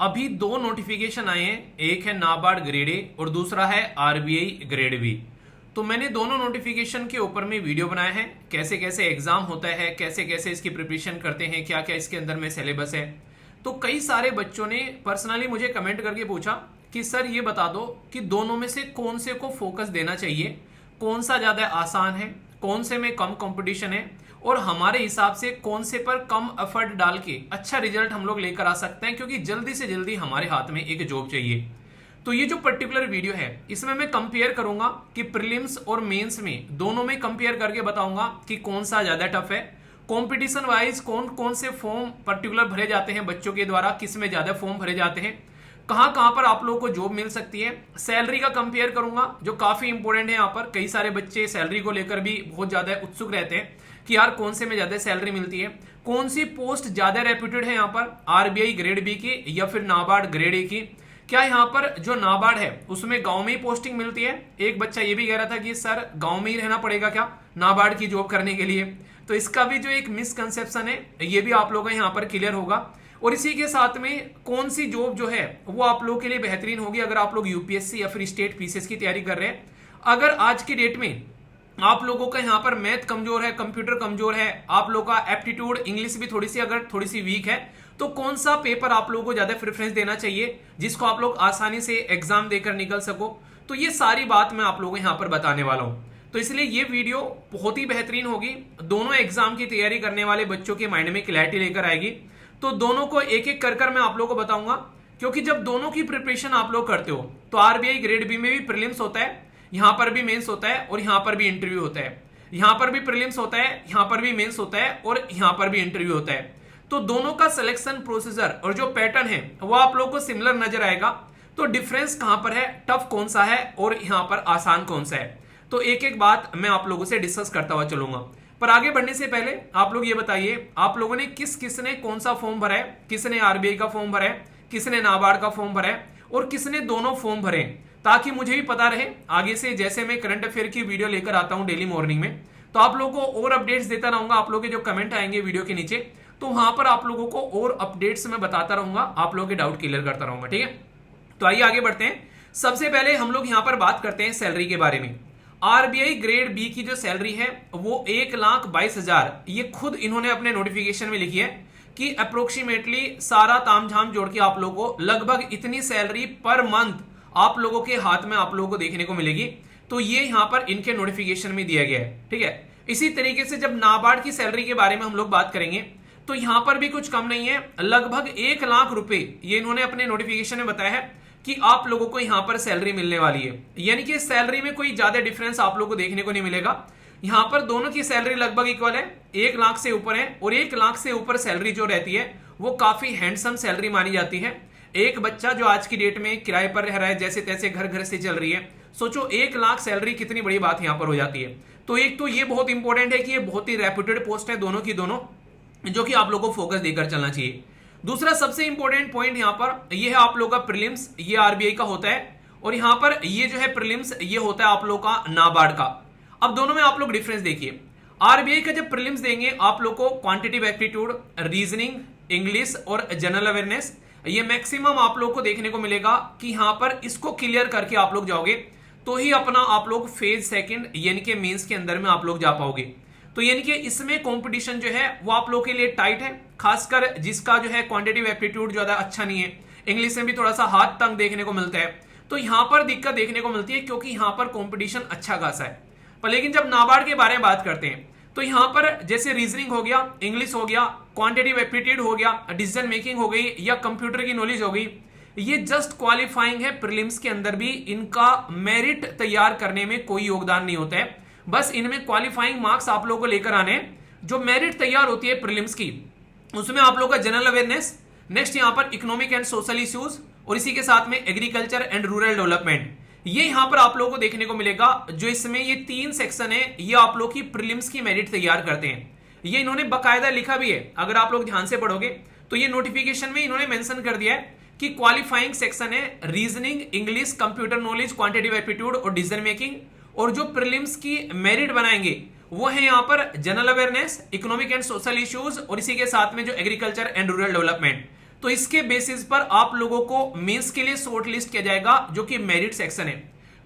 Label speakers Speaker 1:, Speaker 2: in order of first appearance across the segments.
Speaker 1: अभी दो नोटिफिकेशन आए हैं, एक है नाबार्ड ग्रेड ए और दूसरा है आरबीआई ग्रेड बी। तो मैंने दोनों नोटिफिकेशन के ऊपर में वीडियो बनाया है, कैसे कैसे एग्जाम होता है, कैसे कैसे इसकी प्रिपरेशन करते हैं, क्या क्या इसके अंदर में सिलेबस है। तो कई सारे बच्चों ने पर्सनली मुझे कमेंट करके पूछा कि सर ये बता दो कि दोनों में से कौन से को फोकस देना चाहिए, कौन सा ज़्यादा आसान है, कौन से में कम कंपटीशन है और हमारे हिसाब से कौन से पर कम एफर्ट डाल के अच्छा रिजल्ट हम लोग लेकर आ सकते हैं, क्योंकि जल्दी से जल्दी हमारे हाथ में एक जॉब चाहिए। तो ये जो पर्टिकुलर वीडियो है इसमें मैं कंपेयर करूंगा कि प्रीलिम्स और मेंस में दोनों में कंपेयर करके बताऊंगा कि कौन सा ज्यादा टफ है, कंपटीशन वाइज कौन कौन से फॉर्म पर्टिकुलर भरे जाते हैं बच्चों के द्वारा, किस में ज्यादा फॉर्म भरे जाते हैं, कहां कहां पर आप लोगों को जॉब मिल सकती है। सैलरी का कंपेयर करूंगा जो काफी इंपॉर्टेंट है। यहाँ पर कई सारे बच्चे सैलरी को लेकर भी बहुत ज्यादा उत्सुक रहते हैं कि यार कौन से में ज्यादा सैलरी मिलती है, कौन सी पोस्ट ज्यादा रेप्यूटेड है यहाँ पर आरबीआई ग्रेड बी की या फिर नाबार्ड ग्रेड ए की। क्या यहाँ पर जो नाबार्ड है उसमें गांव में ही पोस्टिंग मिलती है। एक बच्चा ये भी कह रहा था कि सर गांव में ही रहना पड़ेगा क्या नाबार्ड की जॉब करने के लिए। तो इसका भी जो एक मिसकंसेप्शन है ये भी आप लोगों का यहाँ पर क्लियर होगा। और इसी के साथ में कौन सी जॉब जो है वो आप लोगों के लिए बेहतरीन होगी अगर आप लोग यूपीएससी या फिर स्टेट पीसीएस की तैयारी कर रहे हैं। अगर आज की डेट में आप लोगों का यहाँ पर मैथ कमजोर है, कंप्यूटर कमजोर है, आप लोगों का एप्टीट्यूड इंग्लिश भी थोड़ी सी वीक है, तो कौन सा पेपर आप लोगों को ज्यादा प्रेफरेंस देना चाहिए जिसको आप लोग आसानी से एग्जाम देकर निकल सको। तो ये सारी बात मैं आप लोगों को यहाँ पर बताने वाला हूँ। तो इसलिए ये वीडियो बहुत ही बेहतरीन होगी, दोनों एग्जाम की तैयारी करने वाले बच्चों के माइंड में क्लैरिटी लेकर आएगी। तो दोनों को एक एक कर मैं आप लोगों को बताऊंगा, क्योंकि जब दोनों की प्रिपरेशन आप लोग करते हो तो आरबीआई ग्रेड बी में भी प्रीलिम्स होता है, यहां पर भी मेंस होता है और यहां पर भी इंटरव्यू होता है। यहां पर भी प्रीलिम्स होता है, यहां पर भी मेंस होता है और यहां पर भी इंटरव्यू होता है। तो दोनों का सिलेक्शन प्रोसीजर और जो पैटर्न है वो आप लोगों को सिमिलर नजर आएगा। तो डिफरेंस कहां पर है, टफ कौन सा है और यहां पर आसान कौन सा है, तो एक एक बात मैं आप लोगों से डिस्कस करता हुआ चलूंगा। पर आगे बढ़ने से पहले आप लोग ये बताइए आप लोगों ने किसने कौन सा फॉर्म भरा है, किसने आरबीआई का फॉर्म भरा है, किसने नाबार्ड का फॉर्म भरा है और किसने दोनों फॉर्म भरे, ताकि मुझे भी पता रहे आगे से जैसे मैं करंट अफेयर की वीडियो लेकर आता हूं डेली मॉर्निंग में, तो आप लोगों को और अपडेट्स देता रहूंगा। आप लोगों के जो कमेंट आएंगे वीडियो के नीचे तो वहां पर आप लोगों को और अपडेट्स मैं बताता रहूंगा, आप लोगों के डाउट क्लियर करता रहूंगा। ठीक है, तो आइए आगे बढ़ते हैं। सबसे पहले हम लोग यहां पर बात करते हैं सैलरी के बारे में। आरबीआई ग्रेड बी की जो सैलरी है वो 1,22,000 ये खुद इन्होंने अपने नोटिफिकेशन में लिखी है कि अप्रोक्सीमेटली सारा तामझाम जोड़ के आप लोगों को लगभग इतनी सैलरी पर मंथ आप लोगों के हाथ में आप लोगों को देखने को मिलेगी। तो ये यहां पर इनके नोटिफिकेशन में दिया गया है। ठीक है, इसी तरीके से जब नाबार्ड की सैलरी के बारे में हम लोग बात करेंगे तो यहां पर भी कुछ कम नहीं है, लगभग 1 लाख रुपए ये इन्होंने अपने नोटिफिकेशन में बताया है कि आप लोगों को यहां पर सैलरी मिलने वाली है। यानी कि सैलरी में कोई ज्यादा डिफरेंस आप लोगों को देखने को नहीं मिलेगा। यहां पर दोनों की सैलरी लगभग इक्वल है, 1 लाख से ऊपर है और 1 लाख से ऊपर सैलरी जो रहती है वो काफी हैंडसम सैलरी मानी जाती है। एक बच्चा जो आज की डेट में किराए पर रह रहा है, जैसे तैसे घर घर से चल रही है, सोचो 1 लाख सैलरी कितनी बड़ी बात यहां पर हो जाती है। तो एक तो ये बहुत इंपॉर्टेंट है कि ये बहुत ही रेप्यूटेड पोस्ट है दोनों की दोनों, जो कि आप लोगों को फोकस देकर चलना चाहिए। दूसरा सबसे इंपॉर्टेंट पॉइंट यहां पर ये है आप लोगों का प्रीलिम्स, ये आरबीआई का होता है और यहां पर ये जो है प्रीलिम्स ये होता है आप लोगों का नाबार्ड का। अब दोनों में आप लोग डिफरेंस देखिए। आरबीआई का जब प्रीलिम्स देंगे आप लोग को क्वांटिटेटिव एप्टीट्यूड, रीजनिंग, इंग्लिश और जनरल अवेयरनेस ये मैक्सिमम आप लोग को देखने को मिलेगा कि यहां पर इसको क्लियर करके आप लोग जाओगे तो ही अपना आप लोग फेज सेकंड यानी कि मेंस के अंदर में आप लोग जा पाओगे। तो यानी कि इसमें कंपटीशन जो है वो आप लोग के लिए टाइट है, खासकर जिसका जो है क्वांटिटेटिव एप्टीट्यूड ज्यादा अच्छा नहीं है, इंग्लिश में भी थोड़ा सा हाथ तंग देखने को मिलता है, तो यहां पर दिक्कत देखने को मिलती है क्योंकि यहां पर कंपटीशन अच्छा खासा है। पर लेकिन जब नाबार्ड के बारे में बात करते हैं तो यहां पर जैसे रीजनिंग हो गया, इंग्लिश हो गया, क्वांटिटेटिव एप्टीट्यूड हो गया, डिसीजन मेकिंग हो गई या कंप्यूटर की नॉलेज हो गई, ये जस्ट क्वालिफाइंग है। प्रीलिम्स के अंदर भी इनका मेरिट तैयार करने में कोई योगदान नहीं होता है, बस इनमें क्वालिफाइंग मार्क्स आप लोगों को लेकर आने। जो मेरिट तैयार होती है प्रीलिम्स की उसमें आप लोगों का जनरल अवेयरनेस, नेक्स्ट यहां पर इकोनॉमिक एंड सोशल इश्यूज और इसी के साथ में एग्रीकल्चर एंड रूरल डेवलपमेंट, ये यहां पर आप लोगों को देखने को मिलेगा। जो इसमें ये 3 सेक्शन है ये आप लोग की प्रीलिम्स की मेरिट तैयार करते हैं। ये इन्होंने बकायदा लिखा भी है, अगर आप लोग ध्यान से पढ़ोगे तो ये नोटिफिकेशन में इन्होंने मेंशन कर दिया है कि क्वालिफाइंग सेक्शन है reasoning, English, computer knowledge, quantitative aptitude और डिसीजन मेकिंग, और जो प्रीलिम्स की मेरिट बनाएंगे वो है यहाँ पर general awareness, economic and social issues और इसी के साथ में जो एग्रीकल्चर एंड रूरल डेवलपमेंट। तो इसके बेसिस पर आप लोगों को मेंस के लिए शॉर्ट लिस्ट किया जाएगा, जो कि मेरिट सेक्शन है।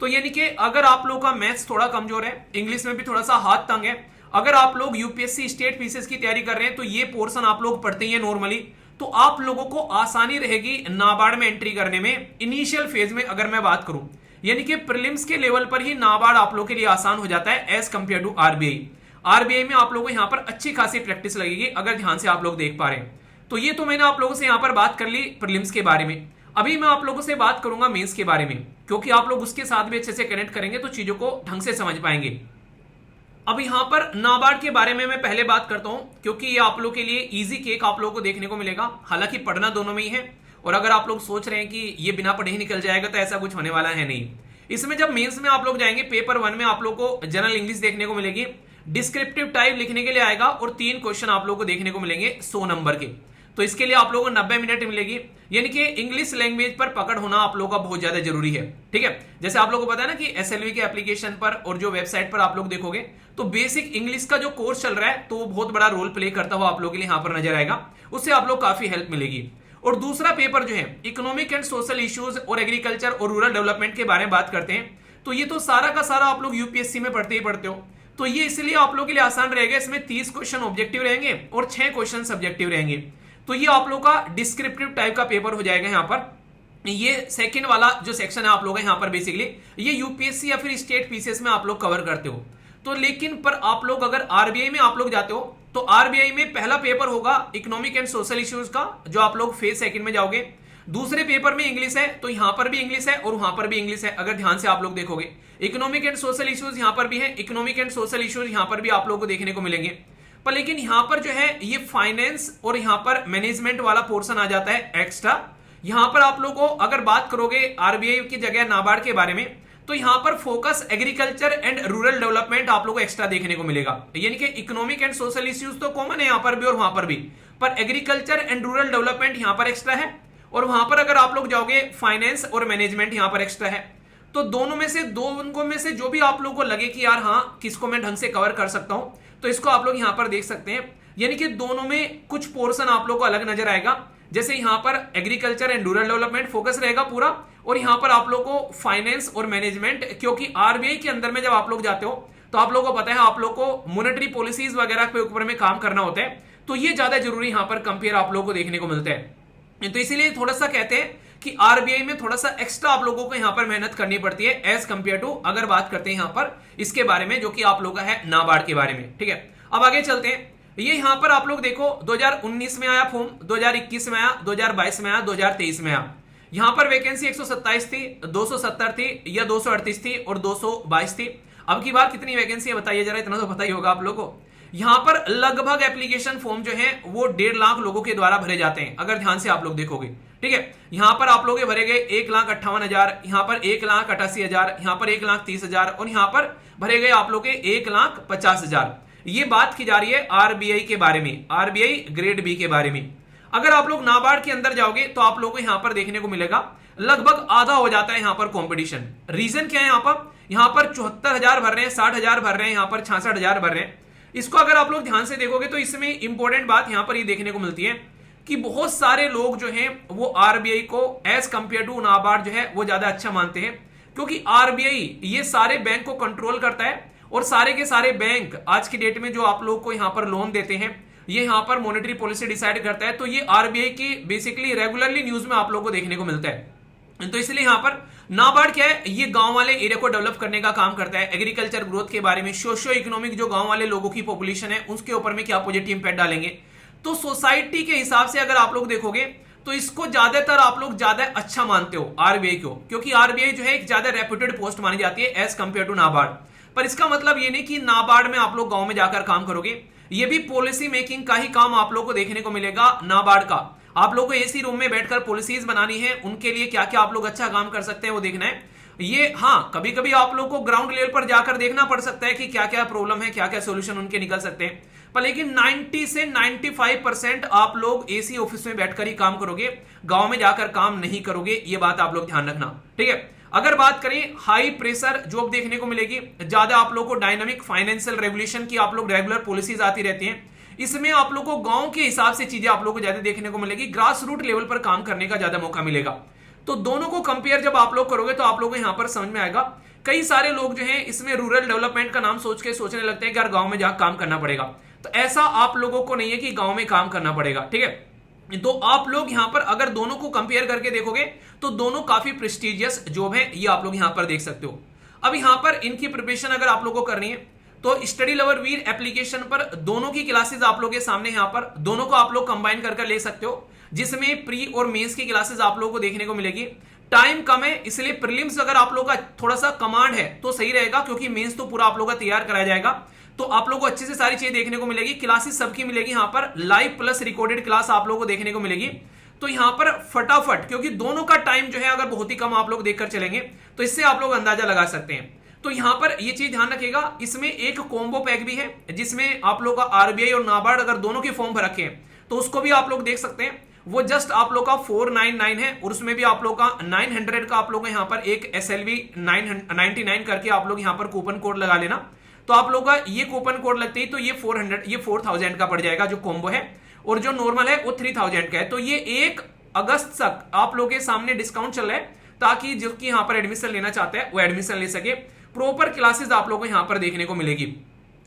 Speaker 1: तो यानी कि अगर आप लोगों का मैथ्स थोड़ा कमजोर है, इंग्लिश में भी थोड़ा सा हाथ तंग है, अगर आप लोग यूपीएससी स्टेट पीसीएस की तैयारी कर रहे हैं तो ये पोर्शन आप लोग पढ़ते ही हैं नॉर्मली, तो आप लोगों को आसानी रहेगी नाबार्ड में एंट्री करने में इनिशियल फेज में। अगर मैं बात करूं यानी कि प्रीलिम्स के लेवल पर ही नाबार्ड आप लोगों के लिए आसान हो जाता है as compare to RBI. RBI में आप लोगों को यहां पर अच्छी खासी प्रैक्टिस लगेगी अगर ध्यान से आप लोग देख पा रहे हैं। तो ये तो मैंने आप लोगों से यहां पर बात कर ली प्रीलिम्स के बारे में। अभी मैं आप लोगों से बात करूंगा मेंस के बारे में, क्योंकि आप लोग उसके साथ भी अच्छे से कनेक्ट करेंगे तो चीजों को ढंग से समझ पाएंगे। अब यहां पर नाबार्ड के बारे में मैं पहले बात करता हूं, क्योंकि ये आप लोग के लिए इजी केक आप लोगों को देखने को मिलेगा। हालांकि पढ़ना दोनों में ही है, और अगर आप लोग सोच रहे हैं कि ये बिना पढ़े ही निकल जाएगा तो ऐसा कुछ होने वाला है नहीं। इसमें जब मेंस में आप लोग जाएंगे, पेपर 1 में आप लोग को जनरल इंग्लिश देखने को मिलेगी, डिस्क्रिप्टिव टाइप लिखने के लिए आएगा और 3 क्वेश्चन आप लोग को देखने को मिलेंगे 100 नंबर के। तो इसके लिए आप लोगों को 90 मिनट मिलेगी, यानी कि इंग्लिश लैंग्वेज पर पकड़ होना आप लोगों का बहुत ज्यादा जरूरी है। ठीक है, जैसे आप लोगों को पता है ना कि एसएलवी के एप्लीकेशन पर और जो वेबसाइट पर आप लोग देखोगे तो बेसिक इंग्लिश का जो कोर्स चल रहा है तो वो बहुत बड़ा रोल प्ले करता हुआ आप लोगों के लिए यहां पर नजर आएगा, उससे आप लोग काफी हेल्प मिलेगी। और दूसरा पेपर जो है इकोनॉमिक एंड सोशल इश्यूज और एग्रीकल्चर और रूरल डेवलपमेंट के बारे में बात करते हैं, तो ये तो सारा का सारा आप लोग यूपीएससी में पढ़ते ही पढ़ते हो, तो ये इसलिए आप लोग के लिए आसान रहेगा। इसमें 30 क्वेश्चन ऑब्जेक्टिव रहेंगे और 6 क्वेश्चन सब्जेक्टिव रहेंगे। तो ये आप लोग का डिस्क्रिप्टिव टाइप का पेपर हो जाएगा। यहाँ पर ये सेकंड वाला जो सेक्शन है आप लोग यहाँ पर बेसिकली ये यूपीएससी या फिर स्टेट पीसीएस में आप लोग कवर करते हो। तो लेकिन पर आप लोग अगर आरबीआई में आप लोग जाते हो तो आरबीआई में पहला पेपर होगा इकोनॉमिक एंड सोशल इश्यूज का, जो आप लोग फेज सेकंड में जाओगे। दूसरे पेपर में इंग्लिश है, तो यहां पर भी इंग्लिश है और वहां पर भी इंग्लिश है। अगर ध्यान से आप लोग देखोगे इकोनॉमिक एंड सोशल इश्यूज यहां पर भी है, इकोनॉमिक एंड सोशल इश्यूज यहां पर भी आप लोग को देखने को मिलेंगे। पर लेकिन यहां पर जो है ये फाइनेंस और यहां पर मैनेजमेंट वाला पोर्शन आ जाता है एक्स्ट्रा। यहां पर आप लोग को अगर बात करोगे आरबीआई की जगह नाबार्ड के बारे में, तो यहां पर focus agriculture and rural development आप लोग को एक्स्ट्रा देखने को मिलेगा। यानी कि इकोनॉमिक एंड सोशल इश्यूज तो कॉमन है यहां पर भी और वहां पर भी, पर एग्रीकल्चर एंड रूरल डेवलपमेंट यहां पर एक्स्ट्रा है। और वहां पर अगर आप लोग जाओगे फाइनेंस और मैनेजमेंट यहां पर एक्स्ट्रा है। तो दोनों में से जो भी आप लोगों को लगे कि यार हाँ किसको मैं ढंग से कवर कर सकता हूं, तो इसको आप लोग यहां पर देख सकते हैं। यानी कि दोनों में कुछ पोर्शन आप लोग को अलग नजर आएगा। जैसे यहां पर agriculture and rural development focus रहेगा पूरा, और यहां पर आप लोग को फाइनेंस और मैनेजमेंट, क्योंकि आरबीआई के अंदर में जब आप लोग जाते हो तो आप लोग को पता है आप लोग को मॉनेटरी पॉलिसीज वगैरह के ऊपर में काम करना होता है, तो ये ज्यादा जरूरी यहां पर कंपेयर आप लोग को देखने को मिलता है। तो इसीलिए थोड़ा सा कहते हैं कि आरबीआई में थोड़ा सा एक्स्ट्रा आप लोगों को यहां पर मेहनत करनी पड़ती है एज कंपेयर टू अगर बात करते हैं यहां पर इसके बारे में जो कि आप लोगों का है नाबार्ड के बारे में। ठीक है, अब आगे चलते हैं। ये यहां पर आप लोग देखो 2019 में आया फॉर्म, 2021 में आया, 2022 में आया, 2023 में आया। यहां पर वैकेंसी 127 थी, 270 थी या 238 थी और 222 थी। अब की बार कितनी वैकेंसी है बताइए जरा, इतना तो पता ही होगा आप लोगों को। यहां पर लगभग एप्लीकेशन फॉर्म जो है वो 1.5 लाख लोगों के द्वारा भरे जाते हैं अगर ध्यान से आप लोग देखोगे। ठीक है, यहां पर आप लोग भरे गए 1,58,000, यहां पर 1,88,000, यहां पर 1,30,000 और यहां पर भरे गए आप लोग 1,50,000। ये बात की जा रही है आरबीआई के बारे में, आरबीआई ग्रेड बी के बारे में। अगर आप लोग नाबार्ड के अंदर जाओगे तो आप लोगों को यहां पर देखने को मिलेगा लगभग आधा हो जाता है यहां पर कंपटीशन। रीजन क्या है यहां पर 74,000 भर रहे हैं, 60,000 भर रहे हैं, यहां पर 66,000 भर रहे हैं। इसको अगर आप लोग ध्यान से देखोगे तो इसमें इंपॉर्टेंट बात यहां पर ये देखने को मिलती है कि बहुत सारे लोग जो हैं वो आरबीआई को एज कंपेयर टू नाबार्ड जो है वो ज्यादा अच्छा मानते हैं, क्योंकि आरबीआई ये सारे बैंक को कंट्रोल करता है और सारे के सारे बैंक आज की डेट में जो आप लोग को यहां पर लोन देते हैं ये यहां पर मॉनेटरी पॉलिसी डिसाइड करता है। तो ये आरबीआई की बेसिकली रेगुलरली न्यूज में आप लोग को देखने को मिलता है। तो इसलिए यहां पर नाबार्ड क्या है, ये गांव वाले एरिया को डेवलप करने का काम करता है। एग्रीकल्चर ग्रोथ के बारे में, सोशियो इकोनॉमिक जो गांव वाले लोगों की पॉपुलेशन है उसके ऊपर में क्या पॉजिटिव इंपैक्ट डालेंगे। तो सोसाइटी के हिसाब से अगर आप लोग देखोगे तो इसको ज्यादातर आप लोग ज्यादा अच्छा मानते हो आरबीआई को, क्योंकि आरबीआई जो है एक ज्यादा रेप्यूटेड पोस्ट मानी जाती है एज कंपेयर टू नाबार्ड। पर इसका मतलब ये नहीं कि नाबार्ड में आप लोग गांव में जाकर काम करोगे, ये भी पॉलिसी मेकिंग का ही काम आप लोग को देखने को मिलेगा नाबार्ड का। आप लोग को एसी रूम में बैठकर पॉलिसीज बनानी है, उनके लिए क्या क्या आप लोग अच्छा काम कर सकते हैं वो देखना है। ये हाँ कभी कभी आप लोग को ग्राउंड लेवल पर जाकर देखना पड़ सकता है कि क्या क्या प्रॉब्लम है, क्या क्या सोल्यूशन उनके निकल सकते हैं। पर लेकिन 90 से 95% आप लोग एसी ऑफिस में बैठकर ही काम करोगे, गांव में जाकर काम नहीं करोगे, ये बात आप लोग ध्यान रखना। ठीक है, अगर बात करें हाई प्रेशर जॉब देखने को मिलेगी, ज्यादा आप लोग को डायनामिक फाइनेंशियल रेगुलेशन की आप लोग रेगुलर पॉलिसीज आती रहती हैं। इसमें आप लोग को गांव के हिसाब से चीजें आप लोग को ज्यादा देखने को मिलेगी, ग्रास रूट लेवल पर काम करने का ज्यादा मौका मिलेगा। तो दोनों को कंपेयर जब आप लोग करोगे तो आप लोग को यहां पर समझ में आएगा। कई सारे लोग जो हैं इसमें रूरल डेवलपमेंट का नाम सोच के सोचने लगते हैं कि यार गांव में जाकर काम करना पड़ेगा, तो ऐसा आप लोगों को नहीं है कि गांव में काम करना पड़ेगा, ठीक है। तो आप लोग यहां पर अगर दोनों को कंपेयर करके देखोगे तो दोनों काफी प्रेस्टिजियस जॉब है, ये आप लोग यहां पर देख सकते हो। अब यहां पर इनकी प्रिपरेशन अगर आप लोगों को करनी है तो स्टडी लवर वीर एप्लीकेशन पर दोनों की क्लासेस आप लोगों के सामने यहां पर दोनों को आप लोग कंबाइन करके ले सकते हो, जिसमें प्री और मेंस की क्लासेस आप लोगों को देखने को मिलेगी। टाइम कम है इसलिए प्रीलिम्स अगर आप लोगों का थोड़ा सा कमांड है तो सही रहेगा, क्योंकि मेंस तो पूरा आप लोगों का तैयार कराया जाएगा, तो आप लोगों को अच्छे से सारी चीजें देखने को मिलेगी। क्लासेस सबकी मिलेगी यहां पर, लाइव प्लस रिकॉर्डेड क्लास आप लोगों को देखने को मिलेगी। तो यहां पर फटाफट, क्योंकि दोनों का टाइम जो है अगर बहुत ही कम आप लोग देखकर चलेंगे तो इससे आप लोग अंदाजा लगा सकते हैं। तो यहां पर ये चीज ध्यान रखिएगा, इसमें एक कॉम्बो पैक भी है जिसमें आप लोग का आरबीआई और नाबार्ड अगर दोनों के फॉर्म भर रखे हैं तो उसको भी आप लोग देख सकते हैं। वो जस्ट आप लोग का 499 है और उसमें भी आप लोग का 900 का आप लोग यहां पर एक SLV 999 करके आप लोग यहां पर कूपन कोड लगा लेना। तो आप लोग का ये कूपन कोड लगते ही तो ये 4000 का पड़ जाएगा जो कॉम्बो है, और जो नॉर्मल है वो 3000 का है। तो ये 1 अगस्त तक आप लोग के सामने डिस्काउंट चल रहा है, ताकि जो कि यहां पर एडमिशन लेना चाहते हैं वो एडमिशन ले सके। प्रॉपर क्लासेस आप लोगों को यहां पर देखने को मिलेगी।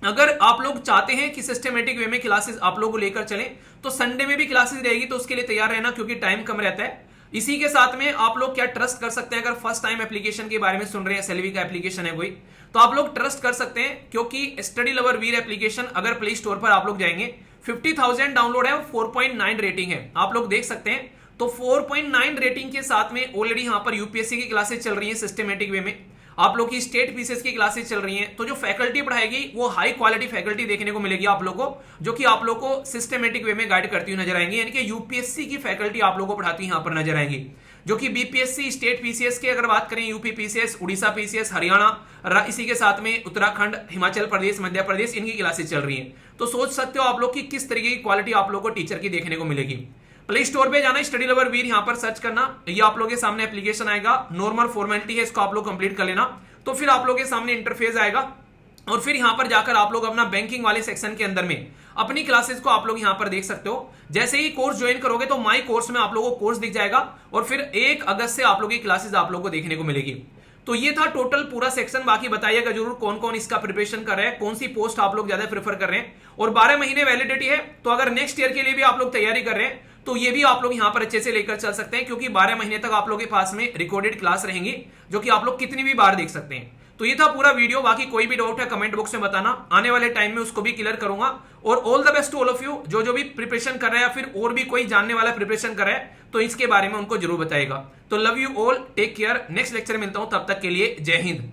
Speaker 1: अगर आप लोग चाहते हैं कि सिस्टमेटिक वे में क्लासेस आप लोग को लेकर चलें तो संडे में भी क्लासेस रहेगी, तो उसके लिए तैयार रहना क्योंकि टाइम कम रहता है। इसी के साथ में आप लोग क्या ट्रस्ट कर सकते हैं, अगर फर्स्ट टाइम एप्लीकेशन के बारे में सुन रहे हैं, SLV का एप्लीकेशन है कोई, तो आप लोग ट्रस्ट कर सकते हैं, क्योंकि स्टडी लवर वीर एप्लीकेशन अगर प्ले स्टोर पर आप लोग जाएंगे 50,000 डाउनलोड है और 4.9 रेटिंग है, आप लोग देख सकते हैं। तो 4.9 रेटिंग के साथ में ऑलरेडी यहां पर यूपीएससी की क्लासेस चल रही है सिस्टमेटिक वे में, आप लोग की स्टेट पीसीएस की क्लासेस चल रही हैं। तो जो फैकल्टी पढ़ाएगी वो हाई क्वालिटी फैकल्टी देखने को मिलेगी आप लोगों को, जो कि आप लोग को सिस्टमेटिक वे में गाइड करती हुई नजर आएंगी, यानी कि यूपीएससी की फैकल्टी आप लोगों को पढ़ाती हुई यहां पर नजर आएंगी, जो कि बीपीएससी स्टेट पीसीएस की अगर बात करें, UP PCS, Orissa PCS, Haryana, इसी के साथ में उत्तराखंड, हिमाचल प्रदेश, मध्य प्रदेश, इनकी क्लासेस चल रही है। तो सोच सकते हो आप लोग की किस तरीके की क्वालिटी आप लोग को टीचर की देखने को मिलेगी। प्ले स्टोर पे जाना, स्टडी लवर वीर यहां पर सर्च करना, ये आप लोग के सामने एप्लीकेशन आएगा। नॉर्मल फॉर्मेलिटी है, इसको आप लोग कंप्लीट कर लेना, तो फिर आप लोग के सामने इंटरफेस आएगा और फिर यहां पर जाकर आप लोग अपना बैंकिंग वाले सेक्शन के अंदर में अपनी क्लासेस को आप लोग यहां पर देख सकते हो। जैसे ही कोर्स ज्वाइन करोगे तो माई कोर्स में आप लोगों को कोर्स दिख जाएगा और फिर 1 अगस्त से आप लोग की क्लासेस आप लोग को देखने को मिलेगी। तो ये था टोटल पूरा सेक्शन। बाकी बताइएगा जरूर कौन कौन इसका प्रिपरेशन कर रहे हैं, कौन सी पोस्ट आप लोग ज्यादा प्रेफर कर रहे हैं। और 12 महीने वैलिडिटी है, तो अगर नेक्स्ट ईयर के लिए भी आप लोग तैयारी कर रहे हैं तो ये भी आप लोग यहां पर अच्छे से लेकर चल सकते हैं, क्योंकि 12 महीने तक आप लोग के पास में रिकॉर्डेड क्लास रहेंगी, जो कि आप लोग कितनी भी बार देख सकते हैं। तो ये था पूरा वीडियो। बाकी कोई भी डाउट है कमेंट बॉक्स में बताना, आने वाले टाइम में उसको भी क्लियर करूंगा। और all the best to all of you, जो भी प्रिपरेशन कर रहे हैं या फिर और भी कोई जानने वाला प्रिपरेशन कर रहा है तो इसके बारे में उनको जरूर बताएगा। तो love you all, take care, next lecture मिलता हूं, तब तक के लिए जय हिंद।